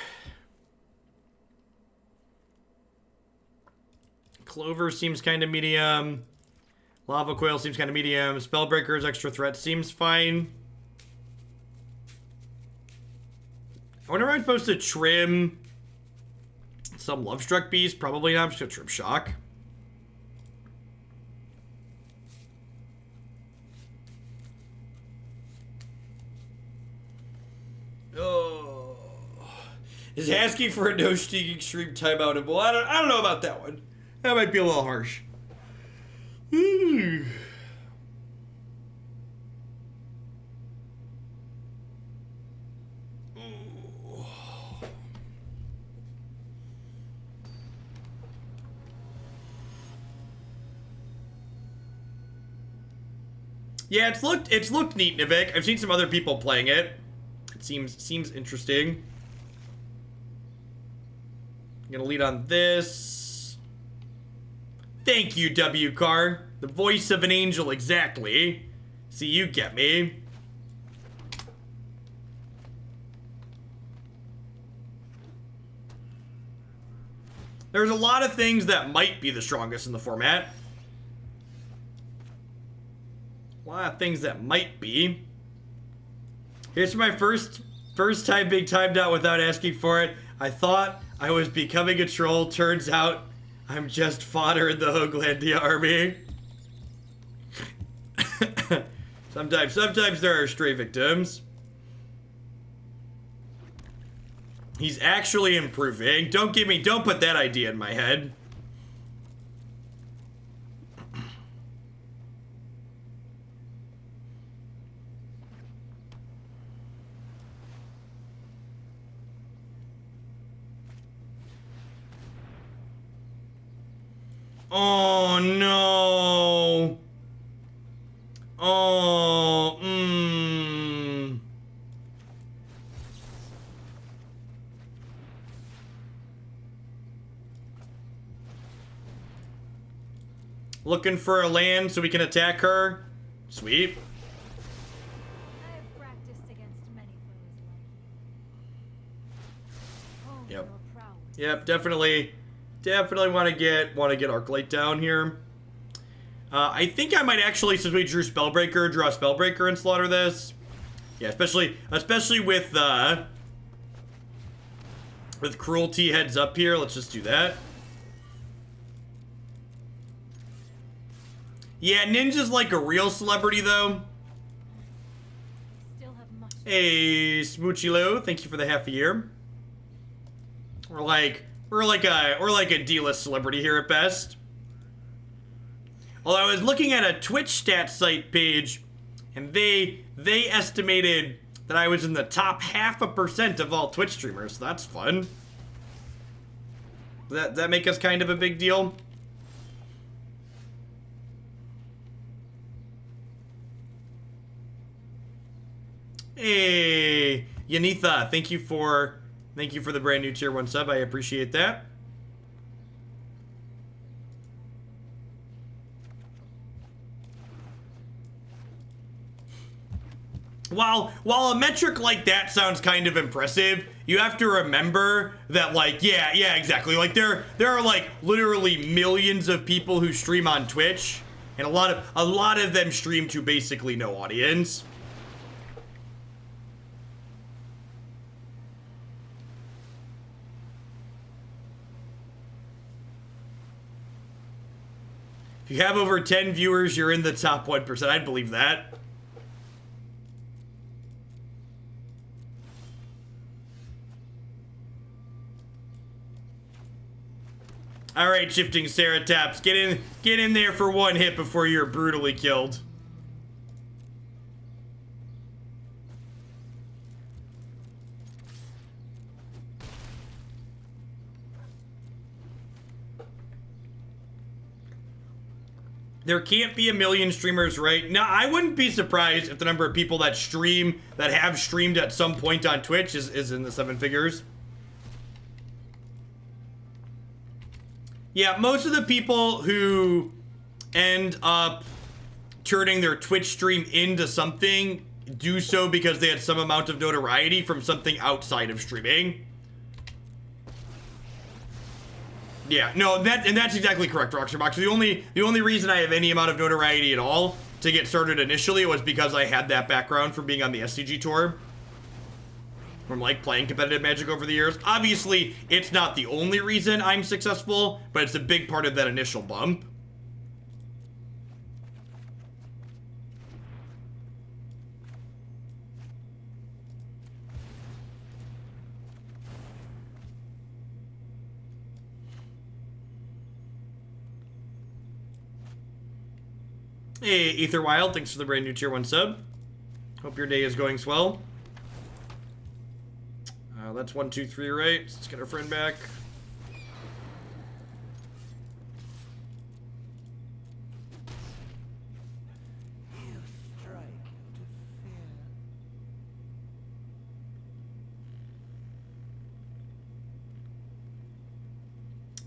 Clover seems kind of medium. Lava Coil seems kind of medium. Spellbreaker's extra threat seems fine. I wonder if I'm supposed to trim some Lovestruck Beast. Probably not. I'm just gonna trim Shock. Oh, is asking for a no-stinging stream timeout. Well, I don't know about that one. That might be a little harsh. Yeah, it's looked neat, Nivik. I've seen some other people playing it. It seems interesting. I'm gonna lead on this. Thank you, W Car. The voice of an angel, exactly. See, you get me. There's a lot of things that might be the strongest in the format. A lot of things that might be. Here's my first time being timed out without asking for it. I thought I was becoming a troll. Turns out I'm just fodder in the Hoaglandia army. Sometimes there are stray victims. He's actually improving. Don't put that idea in my head. Oh no. Oh, Looking for a land so we can attack her. Sweet. I have practiced against many foes like you. Yep. Your prowess. Yep, definitely want to get Arclight down here. I think I might actually, since we drew Spellbreaker, draw Spellbreaker and slaughter this. Yeah, especially with Cruelty heads up here. Let's just do that. Yeah, Ninja's like a real celebrity though. Still have much. Hey, Smoochilo, thank you for the half a year. We're like a D-list celebrity here at best. Although I was looking at a Twitch stats site page, and they estimated that I was in the top 0.5% of all Twitch streamers. So that's fun. Does that make us kind of a big deal? Hey, Yanitha, thank you for the brand new tier 1 sub. I appreciate that. while a metric like that sounds kind of impressive, you have to remember that, like, yeah, exactly. Like, there are, like, literally millions of people who stream on Twitch, and a lot of them stream to basically no audience. If you have over 10 viewers, you're in the top 1%. I'd believe that. All right, Shifting Ceratops, get in there for one hit before you're brutally killed. There can't be a million streamers, right? No, I wouldn't be surprised if the number of people that have streamed at some point on Twitch is in the 7 figures. Yeah, most of the people who end up turning their Twitch stream into something do so because they had some amount of notoriety from something outside of streaming. Yeah, no, that's exactly correct, Roxerbox. The only reason I have any amount of notoriety at all to get started initially was because I had that background from being on the SCG tour. From, like, playing competitive Magic over the years. Obviously, it's not the only reason I'm successful, but it's a big part of that initial bump. Hey, Ether Wild, thanks for the brand new tier 1 sub. Hope your day is going swell. That's 1, 2, 3, right? Let's get our friend back. You strike into fear.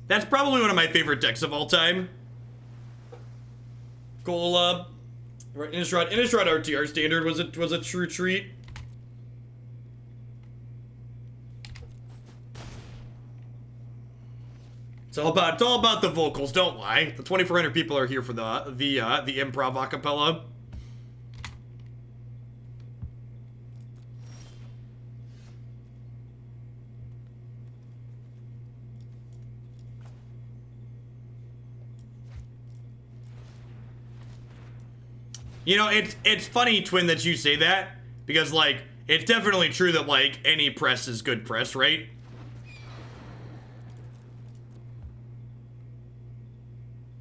That's probably one of my favorite decks of all time. Cool, right, Innistrad RTR standard was a true treat. It's all about the vocals, don't lie. The 2,400 people are here for the improv acapella. You know, it's funny, Twin, that you say that, because, like, it's definitely true that, like, any press is good press, right?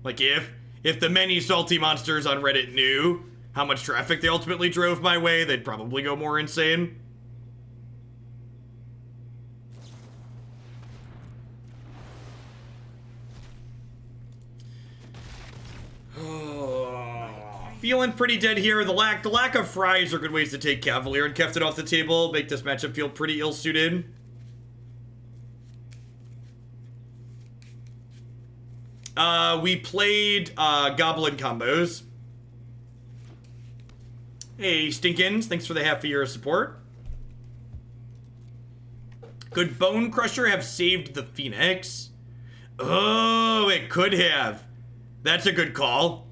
Like, if the many salty monsters on Reddit knew how much traffic they ultimately drove my way, they'd probably go more insane. Feeling pretty dead here. The lack of fries are good ways to take Cavalier and Keftin off the table, make this matchup feel pretty ill-suited. We played Goblin combos. Hey, Stinkins, thanks for the half a year of support. Could Bonecrusher have saved the Phoenix? Oh, it could have. That's a good call.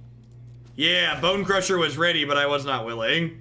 Yeah, Bonecrusher was ready, but I was not willing.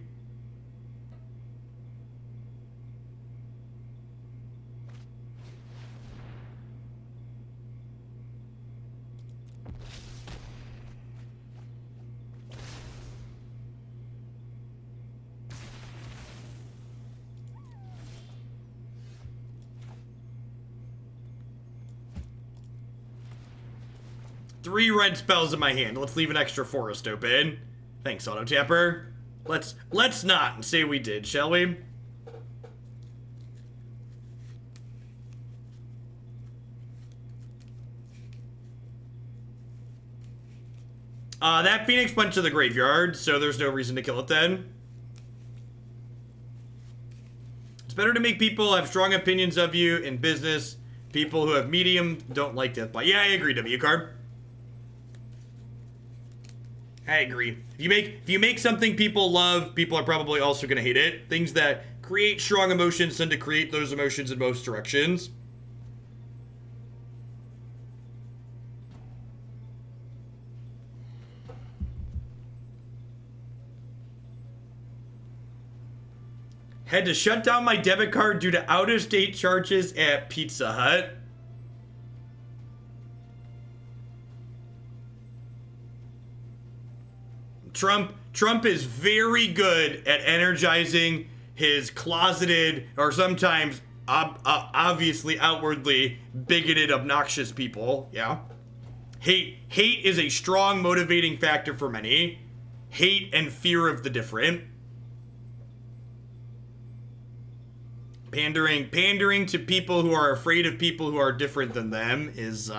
Three red spells in my hand. Let's leave an extra forest open. Thanks, Auto Tapper. Let's not say we did, shall we? That Phoenix went to the graveyard, so there's no reason to kill it then. It's better to make people have strong opinions of you in business. People who have medium don't like death by. Yeah, I agree, W-Card. I agree. If you make something people love, people are probably also going to hate it. Things that create strong emotions tend to create those emotions in most directions. Had to shut down my debit card due to out-of-state charges at Pizza Hut. Trump is very good at energizing his closeted, or sometimes obviously outwardly bigoted, obnoxious people. Yeah. Hate is a strong motivating factor for many. Hate and fear of the different. Pandering to people who are afraid of people who are different than them is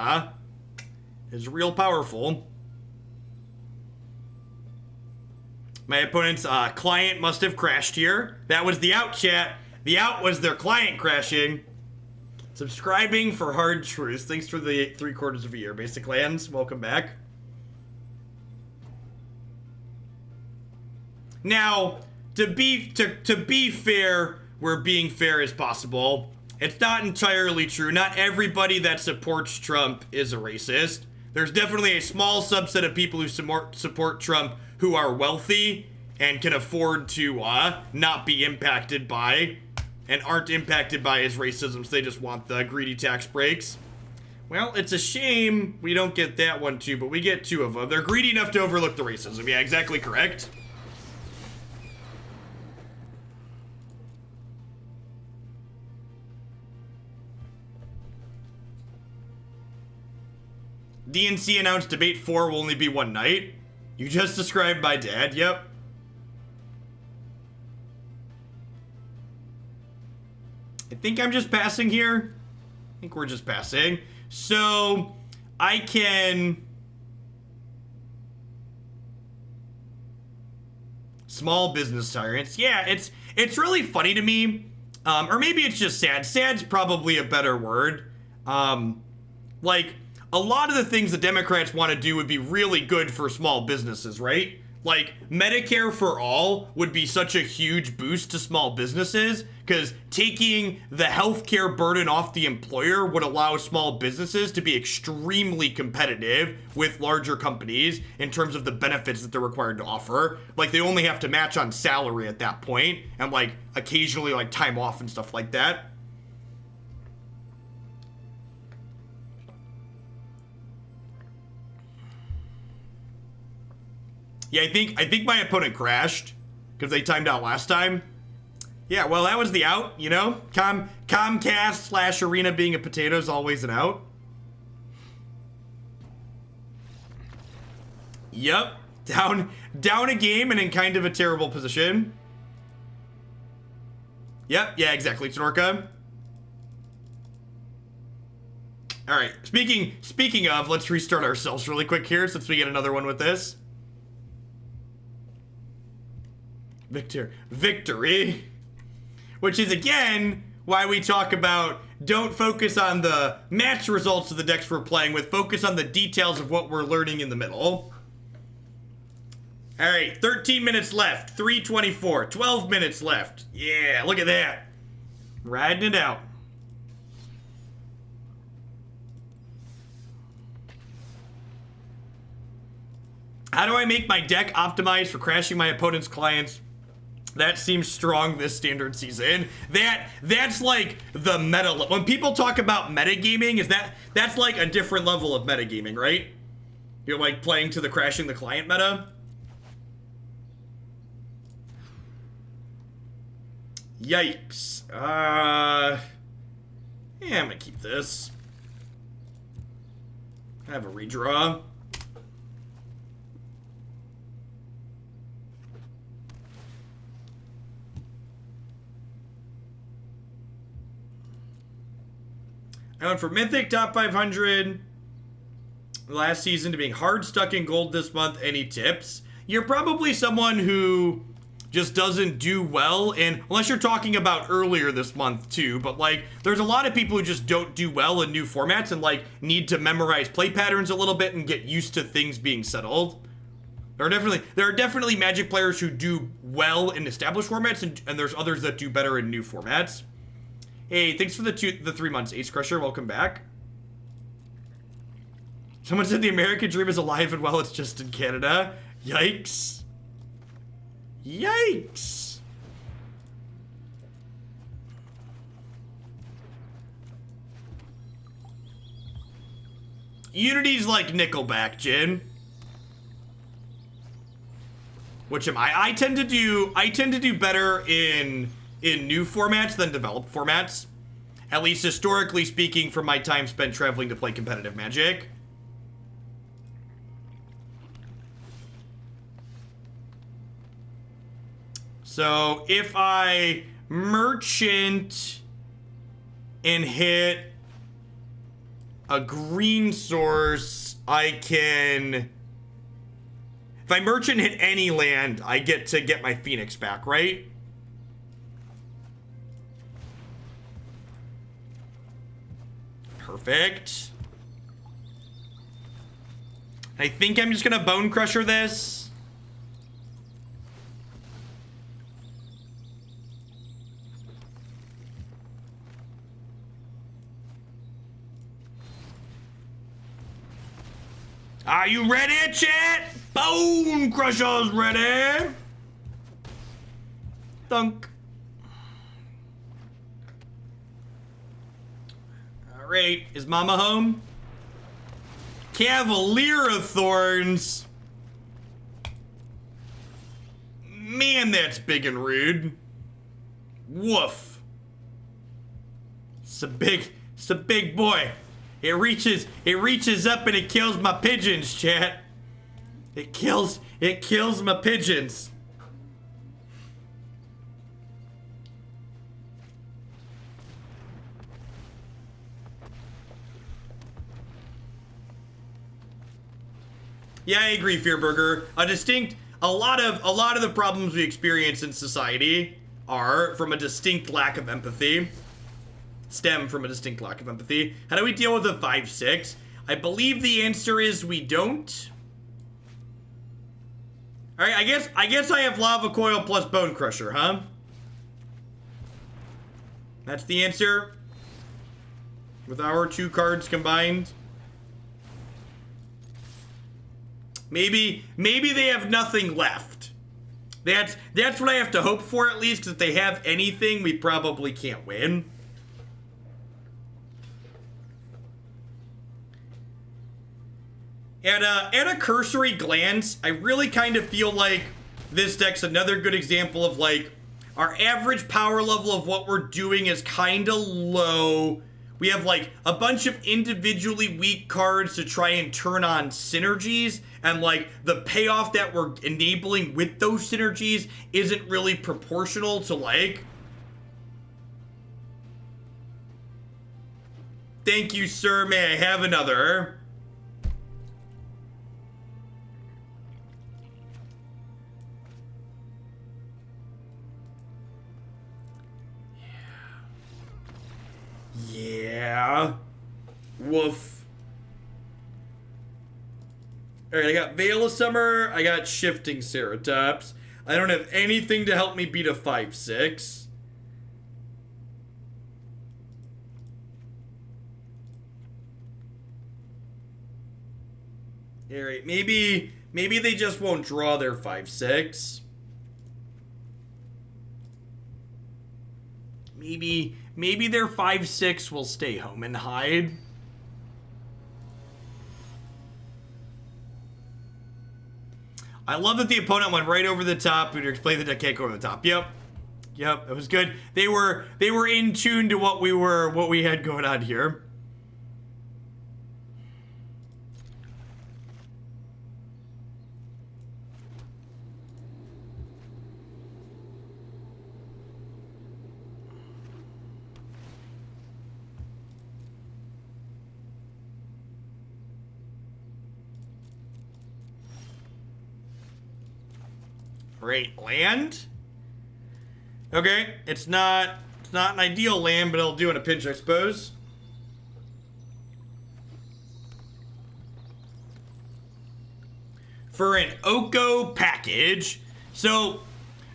real powerful. My opponent's client must have crashed here. That was the out, chat. The out was their client crashing. Subscribing for hard truths. Thanks for the 3/4 of a year. Basic Lands, welcome back. Now, to be fair, where being fair is possible, it's not entirely true. Not everybody that supports Trump is a racist. There's definitely a small subset of people who support Trump who are wealthy and can afford to not be impacted by, and aren't impacted by his racism, so they just want the greedy tax breaks. Well, it's a shame we don't get that one too, but we get 2 of them. They're greedy enough to overlook the racism. Yeah, exactly correct. DNC announced debate 4 will only be one night. You just described my dad, yep. I think I'm just passing here. I think we're just passing. So, I can... Small business tyrants. Yeah, it's really funny to me. Or maybe it's just sad. Sad's probably a better word. Like, a lot of the things the Democrats want to do would be really good for small businesses, right? Like, Medicare for all would be such a huge boost to small businesses, because taking the healthcare burden off the employer would allow small businesses to be extremely competitive with larger companies in terms of the benefits that they're required to offer. Like, they only have to match on salary at that point, and like occasionally like time off and stuff like that. Yeah, I think my opponent crashed because they timed out last time. Yeah, well, that was the out, you know? Comcast / Arena being a potato is always an out. Yep. Down a game and in kind of a terrible position. Yep, yeah, exactly, Snorka. Alright, speaking of, let's restart ourselves really quick here since we get another one with this. Victory. Which is, again, why we talk about don't focus on the match results of the decks we're playing with, focus on the details of what we're learning in the middle. Alright, 13 minutes left, 324, 12 minutes left. Yeah, look at that. Riding it out. How do I make my deck optimized for crashing my opponent's clients? That seems strong this standard season. That's like the meta. When people talk about metagaming, that's like a different level of metagaming, right? You're like playing to the crashing the client meta. Yikes. Yeah, I'm gonna keep this. I have a redraw. I went from Mythic top 500 last season to being hard stuck in gold this month. Any tips? You're probably someone who just doesn't do well, and unless you're talking about earlier this month too, but like there's a lot of people who just don't do well in new formats and like need to memorize play patterns a little bit and get used to things being settled. There are definitely Magic players who do well in established formats, and there's others that do better in new formats. Hey, thanks for the 3 months, Ace Crusher. Welcome back. Someone said the American dream is alive and well, it's just in Canada. Yikes. Yikes. Unity's like Nickelback, Jin. Which am I? I tend to do better in new formats than developed formats. At least historically speaking, from my time spent traveling to play competitive Magic. So if I merchant and hit a green source, I can... If I merchant hit any land, I get to get my Phoenix back, right? Perfect. I think I'm just gonna Bonecrusher this. Are you ready, chat? Bonecrusher's ready. Thunk. All right, is Mama home? Cavalier of Thorns. Man, that's big and rude. Woof. It's a big boy. It reaches up and it kills my pigeons, chat. It kills my pigeons. Yeah, I agree, Fearburger. A lot of the problems we experience in society are from a distinct lack of empathy. Stem from a distinct lack of empathy. How do we deal with a 5/6? I believe the answer is we don't. All right, I guess I have Lava Coil plus Bonecrusher, huh? That's the answer. With our 2 cards combined. Maybe they have nothing left. That's what I have to hope for, at least, because if they have anything, we probably can't win. At a cursory glance, I really kind of feel like this deck's another good example of, like, our average power level of what we're doing is kind of low. We have, like, a bunch of individually weak cards to try and turn on synergies, and, like, the payoff that we're enabling with those synergies isn't really proportional to, like... Thank you, sir. May I have another? Yeah. Woof. Alright, I got Veil of Summer. I got Shifting Ceratops. I don't have anything to help me beat a 5/6. Alright, maybe they just won't draw their 5/6. Maybe their 5/6 will stay home and hide. I love that the opponent went right over the top and explained that I can't go over the top. Yep, it was good. They were in tune to what we had going on here. Great. Land? Okay, it's not an ideal land, but it'll do in a pinch, I suppose. for an Oko package. So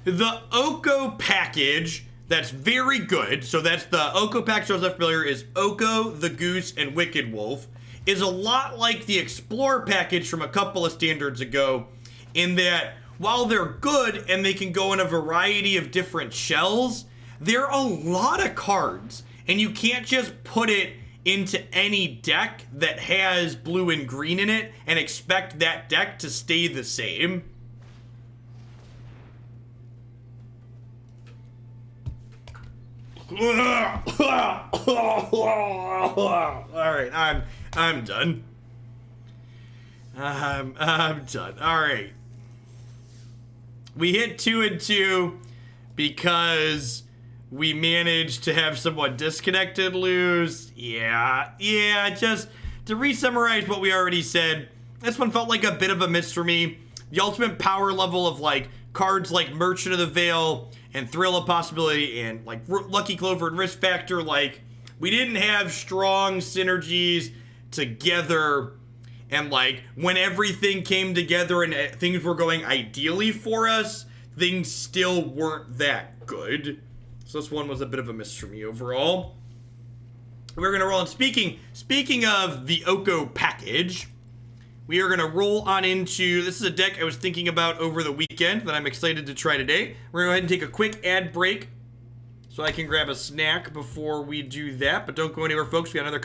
the Oko package, that's very good. So that's the Oko package, those not familiar, is Oko, the Goose, and Wicked Wolf. Is a lot like the Explorer package from a couple of standards ago, in that while they're good and they can go in a variety of different shells, they're a lot of cards, and you can't just put it into any deck that has blue and green in it and expect that deck to stay the same. All right, I'm done. I'm done. All right. We hit 2 and 2 because we managed to have someone disconnected lose. Yeah, just to re-summarize what we already said, this one felt like a bit of a miss for me. The ultimate power level of like cards like Merchant of the Veil and Thrill of Possibility and like Lucky Clover and Risk Factor, like we didn't have strong synergies together, and like when everything came together and things were going ideally for us, things still weren't that good. So this one was a bit of a miss for me overall. We're gonna roll on. Speaking of the Oko package, we are gonna roll on into, this is a deck I was thinking about over the weekend that I'm excited to try today. We're gonna go ahead and take a quick ad break so I can grab a snack before we do that, but don't go anywhere, folks. We got another